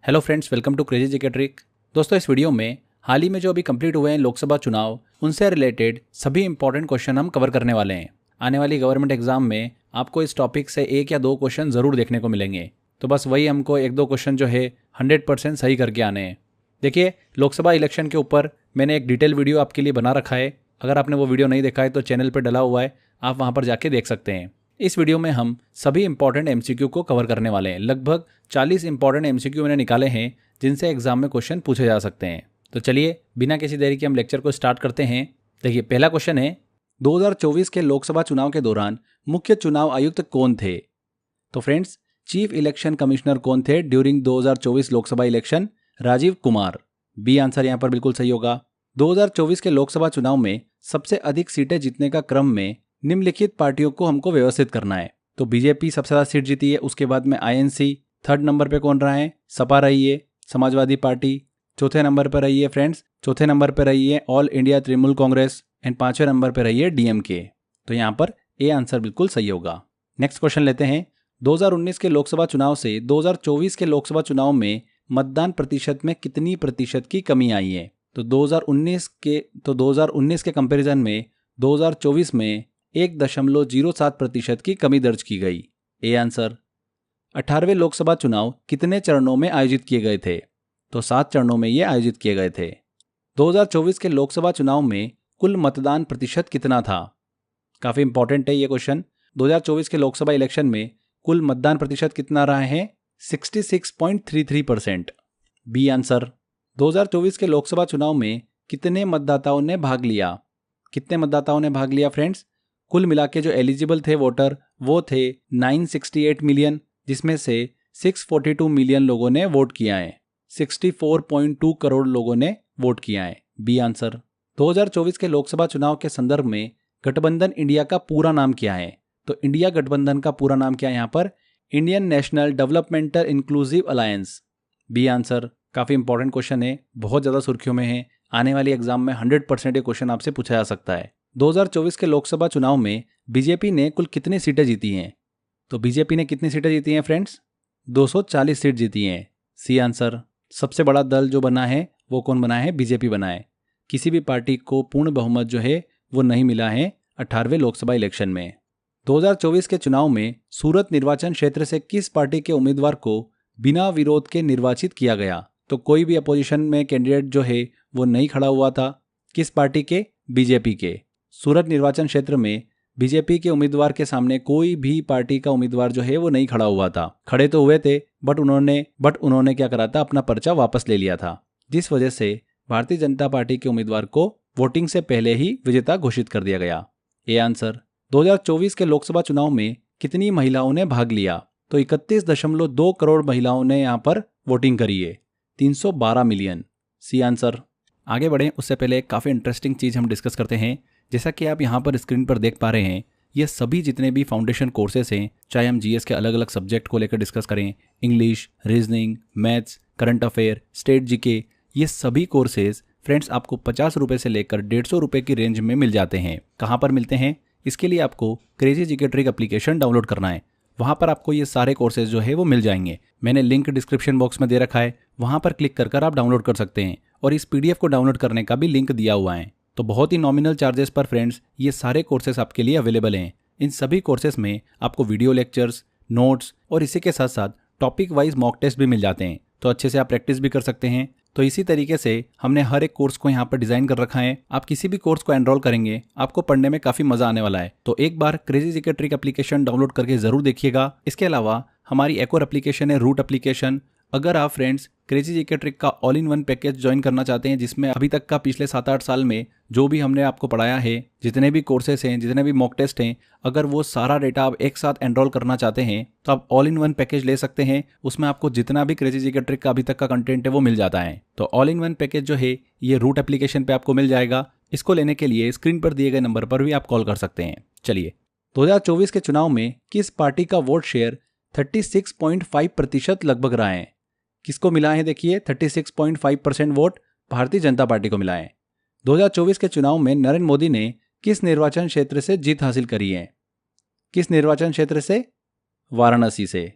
Hello friends, welcome to crazy GK trick. दोस्तों, इस video में हाल ही में जो अभी कंप्लीट हुए हैं लोकसभा चुनाव, उनसे रिलेटेड सभी इंपॉर्टेंट क्वेश्चन हम कवर करने वाले हैं। आने वाली गवर्नमेंट एग्जाम में आपको इस टॉपिक से 1 या 2 क्वेश्चन ज़रूर देखने को मिलेंगे। तो बस वही हमको 1-2 क्वेश्चन जो है 100% सही करके आने हैं। देखिए, लोकसभा इलेक्शन के ऊपर मैंने एक डिटेल वीडियो आपके लिए बना रखा है। अगर आपने वो वीडियो नहीं देखा है तो चैनल पर डला हुआ है, आप वहाँ पर जाके देख सकते हैं। इस वीडियो में हम सभी इंपॉर्टेंट एमसीक्यू को कवर करने वाले हैं। लगभग 40 इंपॉर्टेंट एमसीक्यू मैंने निकाले हैं जिनसे एग्जाम में क्वेश्चन पूछे जा सकते हैं। तो चलिए बिना किसी देरी के हम लेक्चर को स्टार्ट करते हैं। देखिए, पहला क्वेश्चन है, 2024 के लोकसभा चुनाव के दौरान मुख्य चुनाव आयुक्त कौन थे? तो फ्रेंड्स, चीफ इलेक्शन कमिश्नर कौन थे during 2024 Lok Sabha election? Rajiv Kumar. B answer यहाँ पर बिल्कुल सही होगा। 2024 के लोकसभा चुनाव में सबसे अधिक सीटें जीतने का क्रम में निम्नलिखित पार्टियों को हमको व्यवस्थित करना है। तो बीजेपी सबसे ज्यादा सीट जीती है, उसके बाद में आईएनसी, थर्ड नंबर पे कौन रहा है? सपा रही है, समाजवादी पार्टी चौथे नंबर पर रही है फ्रेंड्स, चौथे नंबर पर रही है All India Trinamool Congress and 5वें नंबर पर रही है डीएमके। तो यहाँ पर ए आंसर बिल्कुल सही होगा। नेक्स्ट क्वेश्चन लेते हैं, 2019 के लोकसभा चुनाव से 2024 के लोकसभा चुनाव में मतदान प्रतिशत में कितनी प्रतिशत की कमी आई है? तो 2019 के कंपेरिजन में 2024 में 1.07% की कमी दर्ज की गई। A answer. 18वें लोकसभा चुनाव कितने चरणों में आयोजित किए गए थे? तो 7 चरणों में ये आयोजित किए गए थे। 2024 के लोकसभा चुनाव में कुल मतदान प्रतिशत कितना था? काफी इंपॉर्टेंट है ये क्वेश्चन। 2024 के लोकसभा इलेक्शन में कुल मतदान प्रतिशत कितना रहा है? 66.33%। B answer. 2024 के लोकसभा चुनाव में कितने मतदाताओं ने भाग लिया? कितने मतदाताओं ने भाग लिया फ्रेंड्स? कुल मिला के जो एलिजिबल थे वोटर वो थे 968 मिलियन, जिसमें से 642 मिलियन लोगों ने वोट किया है। 64.2 करोड़ लोगों ने वोट किया है। B answer. 2024 के लोकसभा चुनाव के संदर्भ में गठबंधन इंडिया का पूरा नाम क्या है? तो इंडिया गठबंधन का पूरा नाम क्या है यहाँ पर? Indian National Developmental Inclusive Alliance. B answer. काफी इंपॉर्टेंट क्वेश्चन है, बहुत ज्यादा सुर्खियों में है। आने वाली एग्जाम में 100% ये क्वेश्चन आपसे पूछा जा सकता है। 2024 के लोकसभा चुनाव में बीजेपी ने कुल कितनी सीटें जीती हैं? तो बीजेपी ने कितनी सीटें जीती हैं फ्रेंड्स? 240 सीट जीती हैं। C answer. सबसे बड़ा दल जो बना है वो कौन बना है? बीजेपी बना है। किसी भी पार्टी को पूर्ण बहुमत जो है वो नहीं मिला है 18वें लोकसभा इलेक्शन में। 2024 के चुनाव में सूरत निर्वाचन क्षेत्र से किस पार्टी के उम्मीदवार को बिना विरोध के निर्वाचित किया गया? तो कोई भी अपोजिशन में कैंडिडेट जो है वो नहीं खड़ा हुआ था। किस पार्टी के? बीजेपी के। सूरत निर्वाचन क्षेत्र में बीजेपी के उम्मीदवार के सामने कोई भी पार्टी का उम्मीदवार जो है वो नहीं खड़ा हुआ था। खड़े तो हुए थे बट उन्होंने क्या करा था? अपना पर्चा वापस ले लिया था, जिस वजह से भारतीय जनता पार्टी के उम्मीदवार को वोटिंग से पहले ही विजेता घोषित कर दिया गया। A answer. 2024 के लोकसभा चुनाव में कितनी महिलाओं ने भाग लिया? तो 31.2 करोड़ महिलाओं ने यहाँ पर वोटिंग करी है। 312 मिलियन। C answer. आगे बढ़ें उससे पहले एक काफ़ी इंटरेस्टिंग चीज़ हम डिस्कस करते हैं। जैसा कि आप यहाँ पर स्क्रीन पर देख पा रहे हैं, ये सभी जितने भी फाउंडेशन कोर्सेस हैं, चाहे हम जीएस के अलग अलग सब्जेक्ट को लेकर डिस्कस करें, English, reasoning, maths, current affair, state GK, ये सभी कोर्सेज फ्रेंड्स आपको 50 रुपये से लेकर 150 रुपये की रेंज में मिल जाते हैं। कहाँ पर मिलते हैं? इसके लिए आपको crazy GK trick application download करना है। वहाँ पर आपको ये सारे कोर्सेज जो है वो मिल जाएंगे। मैंने लिंक डिस्क्रिप्शन बॉक्स में दे रखा है, वहाँ पर क्लिक कर आप डाउनलोड कर सकते हैं और इस पीडीएफ को डाउनलोड करने का भी लिंक दिया हुआ है। तो बहुत ही नॉमिनल चार्जेस पर फ्रेंड्स ये सारे कोर्सेज आपके लिए अवेलेबल हैं। इन सभी कोर्सेज में आपको वीडियो लेक्चर्स, नोट्स और इसी के साथ साथ टॉपिक वाइज मॉक टेस्ट भी मिल जाते हैं, तो अच्छे से आप प्रैक्टिस भी कर सकते हैं। तो इसी तरीके से हमने हर एक कोर्स को यहाँ पर डिजाइन कर रखा है। आप किसी भी कोर्स को एनरोल करेंगे, आपको पढ़ने में काफी मजा आने वाला है। तो एक बार crazy GK trick application download करके जरूर देखिएगा। इसके अलावा हमारी एक और एप्लीकेशन है, रूट एप्लीकेशन। अगर आप फ्रेंड्स क्रेजी जीके ट्रिक का all in one package join करना चाहते हैं, जिसमें अभी तक का पिछले 7-8 साल में जो भी हमने आपको पढ़ाया है, जितने भी कोर्सेस हैं, जितने भी मॉक टेस्ट हैं, अगर वो सारा डेटा आप एक साथ एनरोल करना चाहते हैं तो आप ऑल इन वन पैकेज ले सकते हैं। उसमें आपको जितना भी क्रेजी जीके ट्रिक का अभी तक का कंटेंट है वो मिल जाता है। तो ऑल इन वन पैकेज जो है ये रूट एप्लीकेशन पे आपको मिल जाएगा। इसको लेने के लिए स्क्रीन पर दिए गए नंबर पर भी आप कॉल कर सकते हैं। चलिए, 2024 के चुनाव में किस पार्टी का वोट शेयर 36.5% लगभग रहा है? किसको मिला है? देखिए, 36.5% वोट भारतीय जनता पार्टी को मिला है। 2024 के चुनाव में नरेंद्र मोदी ने किस निर्वाचन क्षेत्र से जीत हासिल करी है? किस निर्वाचन क्षेत्र से? वाराणसी से।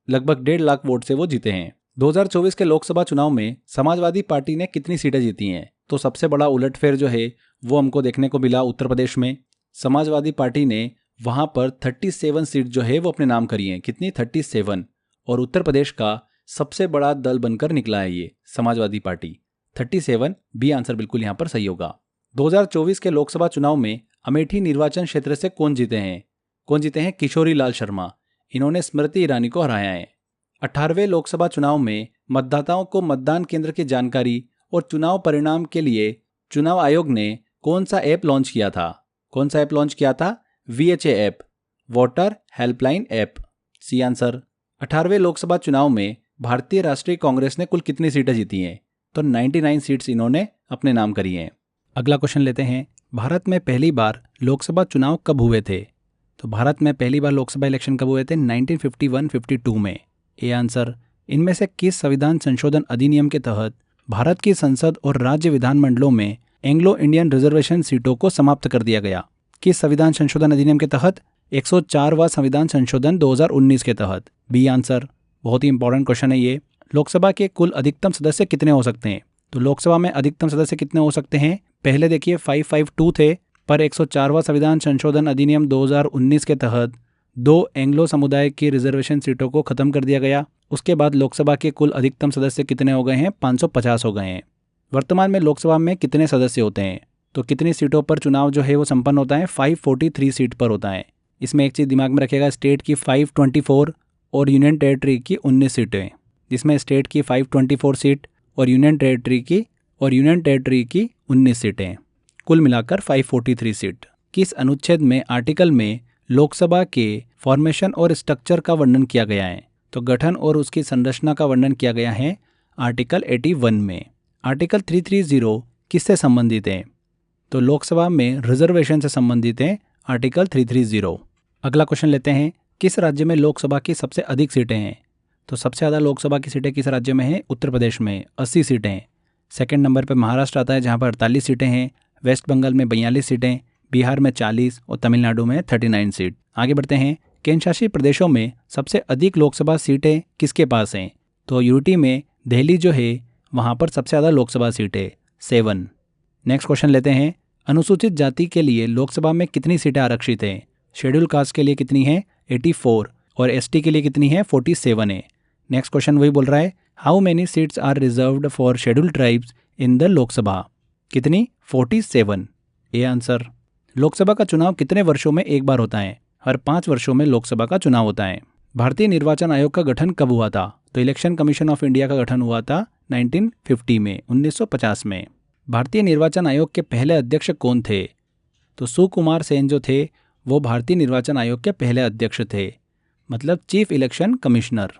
लगभग 1.5 लाख वोट से वो जीते हैं। 2024 के लोकसभा चुनाव में समाजवादी पार्टी ने कितनी सीटें जीती हैं? तो सबसे बड़ा उलटफेर जो है वो हमको देखने को मिला उत्तर प्रदेश में। समाजवादी पार्टी ने वहां पर 37 सीट जो है वो अपने नाम करी हैं। कितनी? 37। और उत्तर प्रदेश का सबसे बड़ा दल बनकर निकला है ये समाजवादी पार्टी। 37 बी आंसर बिल्कुल यहाँ पर सही होगा। 2024 के लोकसभा चुनाव में अमेठी निर्वाचन क्षेत्र से कौन जीते हैं? कौन जीते हैं? किशोरी लाल शर्मा। इन्होंने स्मृति ईरानी को हराया है। 18वें लोकसभा चुनाव में मतदाताओं को मतदान केंद्र की जानकारी और चुनाव परिणाम के लिए चुनाव आयोग ने कौन सा ऐप लॉन्च किया था? कौन सा ऐप लॉन्च किया था? VHA app, voter helpline app. C answer. 18वें लोकसभा चुनाव में भारतीय राष्ट्रीय कांग्रेस ने कुल कितनी सीटें जीती हैं? तो 99 सीट्स इन्होंने अपने नाम करी हैं। अगला क्वेश्चन लेते हैं। भारत में पहली बार लोकसभा चुनाव कब हुए थे? तो भारत में पहली बार लोकसभा इलेक्शन कब हुए थे? 1951-52 में। A answer. इनमें से किस संविधान संशोधन अधिनियम के तहत भारत की संसद और राज्य विधानमंडलों में एंग्लो इंडियन रिजर्वेशन सीटों को समाप्त कर दिया गया? किस संविधान संशोधन अधिनियम के तहत? 104वां संविधान संशोधन 2019 के तहत। B answer. बहुत ही इंपॉर्टेंट क्वेश्चन है ये। लोकसभा के कुल अधिकतम सदस्य कितने हो सकते हैं? तो लोकसभा में अधिकतम सदस्य कितने हो सकते हैं? पहले देखिए 552 थे, पर 104वां संविधान संशोधन अधिनियम 2019 के तहत 2 एंग्लो समुदाय की रिजर्वेशन सीटों को खत्म कर दिया गया। उसके बाद लोकसभा के कुल अधिकतम सदस्य कितने हो गए हैं? 550 हो गए हैं। वर्तमान में लोकसभा में कितने सदस्य होते हैं? तो कितनी सीटों पर चुनाव जो है वो संपन्न होता है? 543 सीट पर होता है। इसमें एक चीज़ दिमाग में रखिएगा, स्टेट की 524 और यूनियन टेरिटरी की 19 सीटें, जिसमें स्टेट की 524 सीट और यूनियन टेरिटरी की 19 सीटें, कुल मिलाकर 543 सीट। किस अनुच्छेद में आर्टिकल में लोकसभा के फॉर्मेशन और स्ट्रक्चर का वर्णन किया गया है? तो गठन और उसकी संरचना का वर्णन किया गया है आर्टिकल 81 में। आर्टिकल 330 किससे संबंधित है? तो लोकसभा में रिजर्वेशन से संबंधित है आर्टिकल 330। अगला क्वेश्चन लेते हैं। किस राज्य में लोकसभा की सबसे अधिक सीटें हैं? तो सबसे ज़्यादा लोकसभा की सीटें किस राज्य में हैं? उत्तर प्रदेश में 80 सीटें हैं। सेकंड नंबर पर महाराष्ट्र आता है जहां पर 48 सीटें हैं। वेस्ट बंगाल में 42 सीटें, बिहार में 40 और तमिलनाडु में 39 सीट। आगे बढ़ते हैं। केंद्र शासित प्रदेशों में सबसे अधिक लोकसभा सीटें किसके पास हैं? तो यूटी में दिल्ली जो है वहाँ पर सबसे ज़्यादा लोकसभा सीटें 7। नेक्स्ट क्वेश्चन लेते हैं। अनुसूचित जाति के लिए लोकसभा में कितनी सीटें आरक्षित हैं? शेड्यूल कास्ट के लिए कितनी है? 84 और एसटी के लिए कितनी है? 47 है। नेक्स्ट क्वेश्चन वही बोल रहा है, how many seats are reserved for scheduled tribes in the Lok Sabha? कितनी? 47। A answer. लोकसभा का चुनाव कितने वर्षों में एक बार होता है? हर 5 वर्षों में लोकसभा का चुनाव होता है। भारतीय निर्वाचन आयोग का गठन कब हुआ था? तो इलेक्शन कमीशन ऑफ इंडिया का गठन हुआ था 1950 में, 1950 में। भारतीय निर्वाचन आयोग के पहले अध्यक्ष कौन थे? तो सुकुमार सेन जो थे वो भारतीय निर्वाचन आयोग के पहले अध्यक्ष थे, मतलब चीफ इलेक्शन कमिश्नर।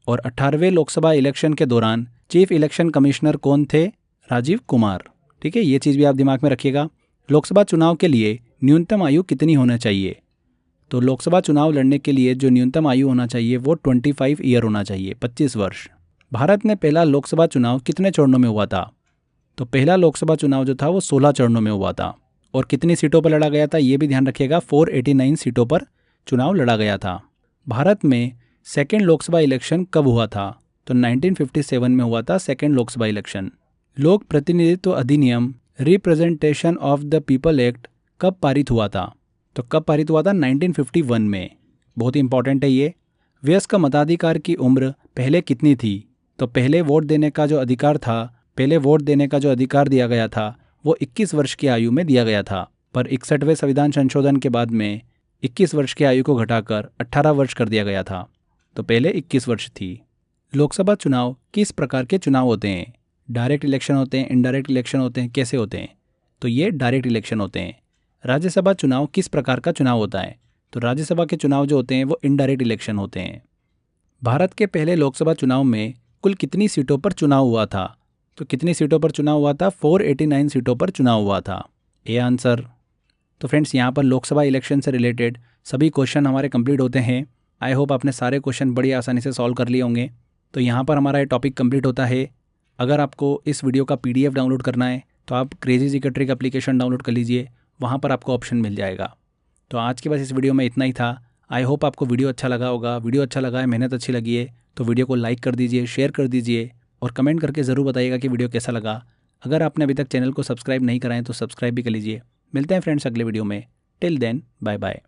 और 18वें लोकसभा इलेक्शन के दौरान चीफ इलेक्शन कमिश्नर कौन थे? राजीव कुमार। ठीक है, ये चीज़ भी आप दिमाग में रखिएगा। लोकसभा चुनाव के लिए न्यूनतम आयु कितनी होना चाहिए? तो लोकसभा चुनाव लड़ने के लिए जो न्यूनतम आयु होना चाहिए वो 25 ईयर होना चाहिए, 25 वर्ष। भारत में पहला लोकसभा चुनाव कितने चरणों में हुआ था? तो पहला लोकसभा चुनाव जो था वो 16 चरणों में हुआ था। और कितनी सीटों पर लड़ा गया था ये भी ध्यान रखिएगा, 489 सीटों पर चुनाव लड़ा गया था। भारत में सेकेंड लोकसभा इलेक्शन कब हुआ था? तो 1957 में हुआ था सेकेंड लोकसभा इलेक्शन। लोक प्रतिनिधित्व अधिनियम representation of the people act कब पारित हुआ था? तो कब पारित हुआ था? 1951 में। बहुत ही इंपॉर्टेंट है ये। वयस्क मताधिकार की उम्र पहले कितनी थी? तो पहले वोट देने का जो अधिकार दिया गया था वो 21 वर्ष की आयु में दिया गया था, पर 61वें संविधान संशोधन के बाद में 21 वर्ष की आयु को घटाकर 18 वर्ष कर दिया गया था। तो पहले 21 वर्ष थी। लोकसभा चुनाव किस प्रकार के चुनाव होते हैं? डायरेक्ट इलेक्शन होते हैं, इनडायरेक्ट इलेक्शन होते हैं, कैसे होते हैं? तो ये डायरेक्ट इलेक्शन होते हैं। राज्यसभा चुनाव किस प्रकार का चुनाव होता है? तो राज्यसभा के चुनाव जो होते हैं वो इनडायरेक्ट इलेक्शन होते हैं। भारत के पहले लोकसभा चुनाव में कुल कितनी सीटों पर चुनाव हुआ था? तो कितनी सीटों पर चुनाव हुआ था? 489 सीटों पर चुनाव हुआ था। A answer. तो फ्रेंड्स, यहाँ पर लोकसभा इलेक्शन से रिलेटेड सभी क्वेश्चन हमारे कंप्लीट होते हैं। आई होप आपने सारे क्वेश्चन बड़ी आसानी से सॉल्व कर लिए होंगे। तो यहाँ पर हमारा ये टॉपिक कंप्लीट होता है। अगर आपको इस वीडियो का PDF डाउनलोड करना है तो आप crazy GK trick application download कर लीजिए, वहाँ पर आपको ऑप्शन मिल जाएगा। तो आज के बस इस वीडियो में इतना ही था। आई होप आपको वीडियो अच्छा लगा होगा। वीडियो अच्छा लगा है, मेहनत अच्छी लगी है तो वीडियो को लाइक कर दीजिए, शेयर कर दीजिए और कमेंट करके ज़रूर बताइएगा कि वीडियो कैसा लगा। अगर आपने अभी तक चैनल को सब्सक्राइब नहीं कराएं तो सब्सक्राइब भी कर लीजिए। मिलते हैं फ्रेंड्स अगले वीडियो में। Till then bye bye.